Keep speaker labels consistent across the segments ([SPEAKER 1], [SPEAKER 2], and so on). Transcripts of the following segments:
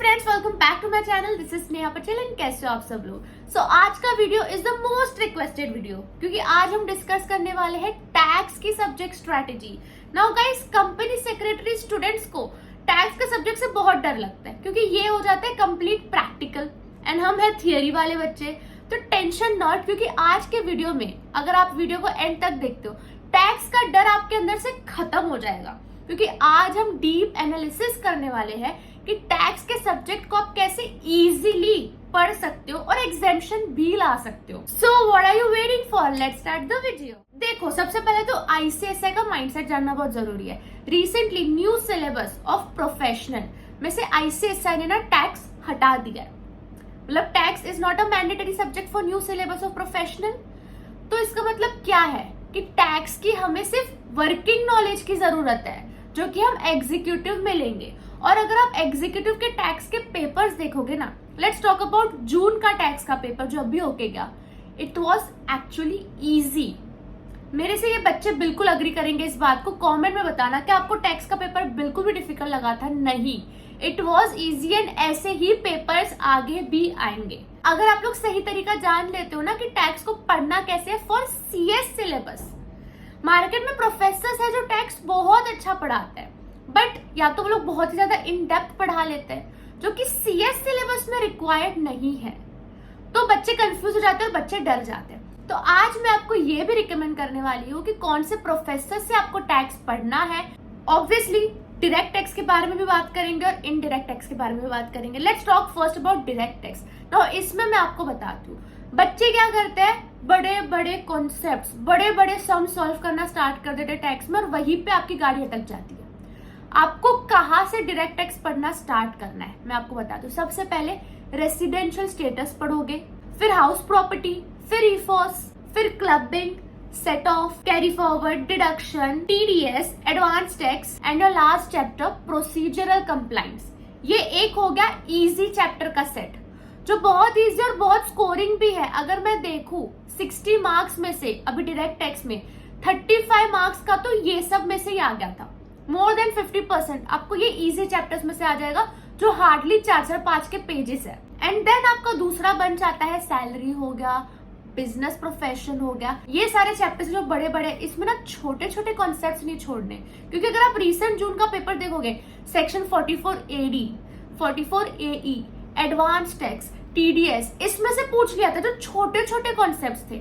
[SPEAKER 1] Friends, welcome back to my channel. This is Sneha Patel and कैसे हो आप सब लोग। सो आज का video is the most requested video क्योंकि आज हम डिस्कस करने वाले हैं टैक्स की subject strategy. Now guys, company secretary students को टैक्स के सब्जेक्ट से बहुत डर लगता है क्योंकि ये हो जाता है कंप्लीट प्रैक्टिकल एंड हम है थियरी वाले बच्चे। तो टेंशन नॉट, क्योंकि आज के वीडियो में अगर आप वीडियो को एंड तक देखते हो टैक्स का डर आपके अंदर से खत्म हो जाएगा, क्योंकि आज हम डीप एनालिसिस करने वाले हैं कि टैक्स के सब्जेक्ट को आप कैसे इजीली पढ़ सकते हो और एग्जेम्पशन भी ला सकते हो। So what are you waiting for, let's start the video. देखो, सबसे पहले तो आईसीएसआई का माइंडसेट जानना बहुत जरूरी है। Recently new syllabus of professional में से आईसीएसआई ने ना टैक्स हटा दिया है। मतलब tax is not a mandatory subject for new syllabus of professional. तो इसका मतलब क्या है कि टैक्स की हमें सिर्फ वर्किंग नॉलेज की जरूरत है जो कि हम एग्जीक्यूटिव में लेंगे। और अगर आप एग्जीक्यूटिव के टैक्स के पेपर्स देखोगे ना, लेट्स टॉक अबाउट जून का टैक्स का पेपर जो अभी होके गया, इट वाज एक्चुअली इजी। मेरे से ये बच्चे बिल्कुल अग्री करेंगे इस बात को। कमेंट में बताना कि आपको टैक्स का पेपर बिल्कुल भी डिफिकल्ट लगा था। नहीं, इट वाज इजी एंड ऐसे ही पेपर्स आगे भी आएंगे अगर आप लोग सही तरीका जान लेते हो ना कि टैक्स को पढ़ना कैसे है फॉर सीएस सिलेबस। मार्केट में प्रोफेसर्स है जो टैक्स बहुत अच्छा पढ़ाते हैं, बट या तो वो लोग बहुत ही ज्यादा इन डेप्थ पढ़ा लेते हैं जो कि सीएस सिलेबस में रिक्वायर्ड नहीं है। तो बच्चे कंफ्यूज हो जाते हैं और बच्चे डर जाते हैं। तो आज मैं आपको ये भी रिकमेंड करने वाली हूँ कि कौन से प्रोफेसर से आपको टैक्स पढ़ना है। ऑब्वियसली डायरेक्ट टैक्स के बारे में भी बात करेंगे और इनडायरेक्ट टैक्स के बारे में भी बात करेंगे। Let's talk first about direct tax. तो इसमें मैं आपको बताती हूँ बच्चे क्या करते हैं, बड़े बड़े कॉन्सेप्ट्स, बड़े बड़े सम सॉल्व करना स्टार्ट कर देते हैं टैक्स में और वहीं पे आपकी गाड़ी अटक जाती है। आपको कहाँ से डायरेक्ट टैक्स पढ़ना स्टार्ट करना है मैं आपको बताती हूँ। सबसे पहले रेसिडेंशियल स्टेटस पढ़ोगे, फिर हाउस प्रॉपर्टी, फिर ईफॉस, फिर clubbing, set of, carry forward, deduction, TDS, advance tax and your last chapter procedural compliance. ये एक हो गया इजी चैप्टर का सेट जो बहुत इजी और बहुत स्कोरिंग भी है। अगर मैं देखूं 60 मार्क्स में से अभी डायरेक्ट टैक्स में 35 मार्क्स का तो ये सब में से ही आ गया था। मोर देन 50% आपको ये इजी चैप्टर्स में से आ जाएगा जो हार्डली 4-5 के पेजेस है। एंड देन आपका दूसरा बन जाता है सैलरी हो गया, बिजनेस प्रोफेशन हो गया। ये सारे चैप्टर्स जो बड़े बड़े, इसमें ना छोटे छोटे कॉन्सेप्ट्स नहीं छोड़ने, क्योंकि अगर आप रिसेंट जून का पेपर देखोगे section 44AD, 44AE, advance tax, TDS, इसमें से पूछ लिया था जो छोटे छोटे कॉन्सेप्ट्स थे।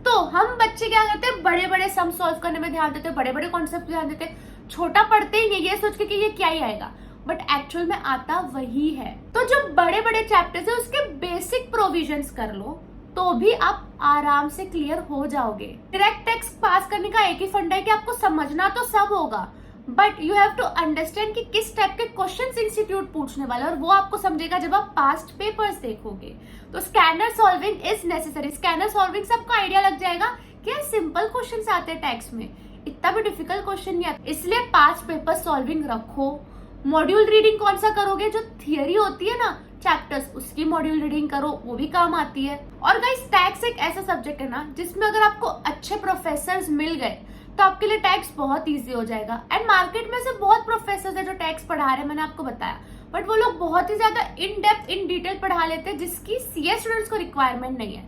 [SPEAKER 1] तो हम बच्चे क्या करते हैं, बड़े बड़े सम सॉल्व करने में ध्यान देते, बड़े बड़े कॉन्सेप्ट ध्यान देते, छोटा पढ़ते ही नहीं, ये सोच के कि ये क्या ही आएगा, बट एक्चुअल में आता वही है। तो जो बड़े बड़े चैप्टर्स है उसके बेसिक प्रोविजंस कर लो तो भी आप आराम से क्लियर हो जाओगे। डायरेक्ट टैक्स पास करने का एक ही फंडा है कि आपको समझना तो सब होगा, but you have to understand कि किस टाइप के क्वेश्चंस इंस्टीट्यूट पूछने वाला है, और वो आपको समझेगा जब आप पास्ट पेपर्स देखोगे। तो scanner solving is necessary. Scanner solving सबको आइडिया लग जाएगा कि यार सिंपल क्वेश्चंस आते हैं टैक्स में, इतना भी डिफिकल्ट क्वेश्चन नहीं आता। इसलिए पास्ट पेपर सॉल्विंग रखो। मॉड्यूल रीडिंग कौन सा करोगे, जो थियरी होती है ना चैप्टर्स, उसकी मॉड्यूल रीडिंग करो, वो भी काम आती है। और गाइस, टैक्स एक ऐसा सब्जेक्ट है ना जिसमें अगर आपको अच्छे प्रोफेसर्स मिल गए तो आपके लिए टैक्स बहुत इजी हो जाएगा। एंड मार्केट में से बहुत प्रोफेसर है जो टैक्स पढ़ा रहे हैं, मैंने आपको बताया, बट वो लोग बहुत ही ज्यादा इन डेप्थ इन डिटेल पढ़ा लेते हैं जिसकी सीए स्टूडेंट्स को रिक्वायरमेंट नहीं है।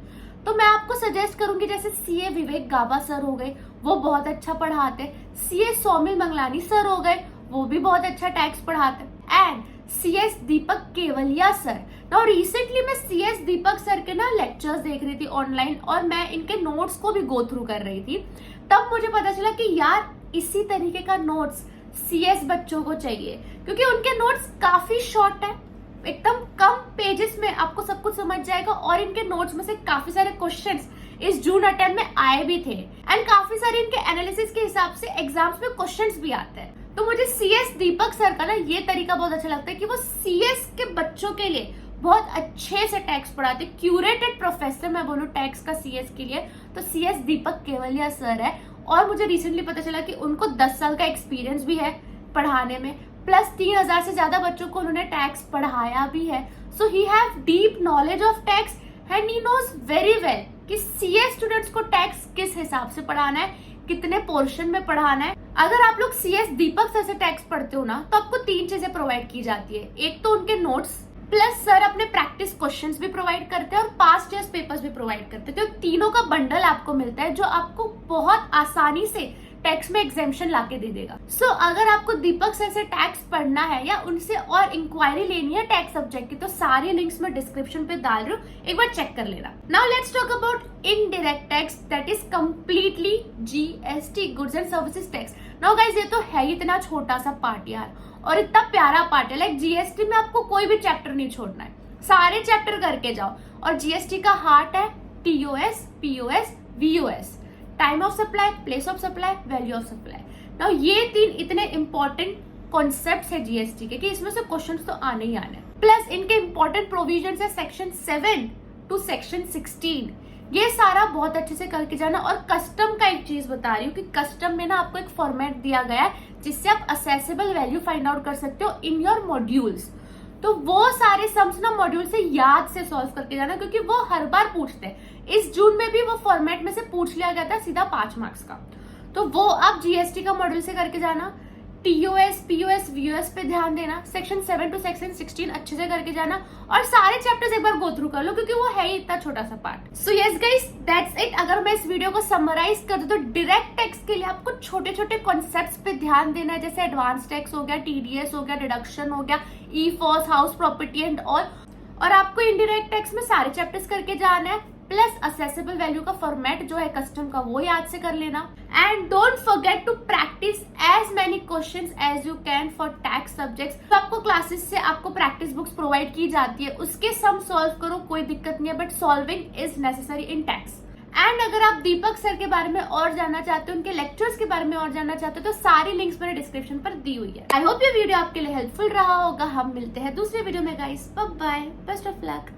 [SPEAKER 1] तो मैं आपको सजेस्ट करूंगी जैसे सीए विवेक गाबा सर हो गए, वो बहुत अच्छा पढ़ाते। सीए सौमिल मंगलानी सर हो गए, वो भी बहुत अच्छा टैक्स पढ़ाते। And CS Deepak Kewalia sir. Now recently मैं सीएस दीपक सर के ना लेक्चर्स देख रही थी ऑनलाइन और मैं इनके नोट्स को भी गो थ्रू कर रही थी। तब मुझे पता चला कि यार इसी तरीके का नोट्स सीएस बच्चों को चाहिए, क्योंकि उनके नोट्स काफी शॉर्ट है, एकदम कम पेजेस में आपको सब कुछ समझ जाएगा। और इनके नोट्स में से काफी सारे क्वेश्चंस इस जून अटेम्प्ट में आए भी थे एंड काफी सारे इनके एनालिसिस के हिसाब से एग्जाम्स में क्वेश्चंस भी आते हैं। तो मुझे सीएस दीपक सर का ना ये तरीका बहुत अच्छा लगता है कि वो सीएस के बच्चों के लिए बहुत अच्छे से टैक्स पढ़ाते। क्यूरेटेड प्रोफेसर मैं बोलूँ टैक्स का सीएस के लिए तो सीएस दीपक केवलिया सर है। और मुझे रिसेंटली पता चला कि उनको 10 साल का एक्सपीरियंस भी है पढ़ाने में, प्लस 3000 से ज्यादा बच्चों को उन्होंने टैक्स पढ़ाया भी है। So he have deep knowledge of tax and he knows very well कि सीए स्टूडेंट्स को टैक्स किस हिसाब से पढ़ाना है, कितने पोर्शन में पढ़ाना है। अगर आप लोग सीएस दीपक सर से टैक्स पढ़ते हो ना तो आपको 3 चीजें प्रोवाइड की जाती है। एक तो उनके नोट्स, प्लस सर अपने प्रैक्टिस क्वेश्चंस भी प्रोवाइड करते हैं और पास्ट ईयर्स पेपर्स भी प्रोवाइड करते हैं। तो तीनों का बंडल आपको मिलता है जो आपको बहुत आसानी से टैक्स में एग्जेम्पशन लाके दे देगा। सो अगर आपको दीपक सर से टैक्स पढ़ना है या उनसे और इंक्वायरी लेनी है टैक्स सब्जेक्ट की, तो सारे लिंक्स में डिस्क्रिप्शन पे डाल रही हूँ, एक बार चेक कर लेना। Now let's talk about indirect tax, that is completely GST, goods and services tax. Now guys, ये तो है इतना छोटा सा पार्ट यार, और इतना प्यारा पार्ट है। लाइक जीएसटी में आपको कोई भी चैप्टर नहीं छोड़ना है, सारे चैप्टर करके जाओ। और जीएसटी का हार्ट है TOS, POS, VOS, time of supply, place of supply, value of supply. Now ये तीन इतने इंपॉर्टेंट कॉन्सेप्ट्स है जीएसटी के कि इसमें से क्वेश्चंस तो आने ही आने। प्लस इनके इंपॉर्टेंट प्रोविजंस है सेक्शन 7 टू सेक्शन 16। ये सारा बहुत अच्छे से करके जाना। और कस्टम का एक चीज बता रही हूँ कि कस्टम में ना आपको एक फॉर्मेट दिया गया है जिससे आप असेसेबल वैल्यू फाइंड आउट कर सकते हो इन योर मॉड्यूल्स। तो वो सारे सम्स ना मॉड्यूल से याद से सॉल्व करके जाना, क्योंकि वो हर बार पूछते हैं। इस जून में भी वो फॉर्मेट में से पूछ लिया गया था सीधा 5 मार्क्स का। तो वो आप जीएसटी का मॉड्यूल से करके जाना। टीओएस, पीओएस, वीओएस पे ध्यान देना। सेक्शन 7 टू सेक्शन 16 अच्छे से करके जाना और सारे चैप्टर्स एक बार गो थ्रू कर लो, क्योंकि वो है ही इतना छोटा सा part. So yes guys, that's it. अगर मैं इस वीडियो को समराइज कर दूं तो डायरेक्ट टैक्स के लिए आपको छोटे छोटे कॉन्सेप्ट्स पे ध्यान देना है, जैसे एडवांस टैक्स हो गया, टीडीएस हो गया, डिडक्शन हो गया, ई फॉस, हाउस प्रॉपर्टी एंड ऑल। और आपको इनडायरेक्ट टैक्स में सारे चैप्टर्स करके जाना है, प्लस असेसेबल वैल्यू का फॉर्मेट जो है कस्टम का वो याद से कर लेना। And don't forget to practise as many questions as you can for tax subjects. तो आपको क्लासेस से आपको प्रैक्टिस बुक्स प्रोवाइड की जाती है, उसके सम सॉल्व करो, कोई दिक्कत नहीं है, but solving is necessary in tax. And अगर आप दीपक सर के बारे में और जानना चाहते हो, उनके लेक्चर्स के बारे में और जानना चाहते हो, तो सारी लिंक्स मैंने डिस्क्रिप्शन पर दी हुई है। आई होप ये वीडियो आपके लिए हेल्पफुल रहा होगा। हम मिलते हैं दूसरे वीडियो में guys, bye bye, best of luck.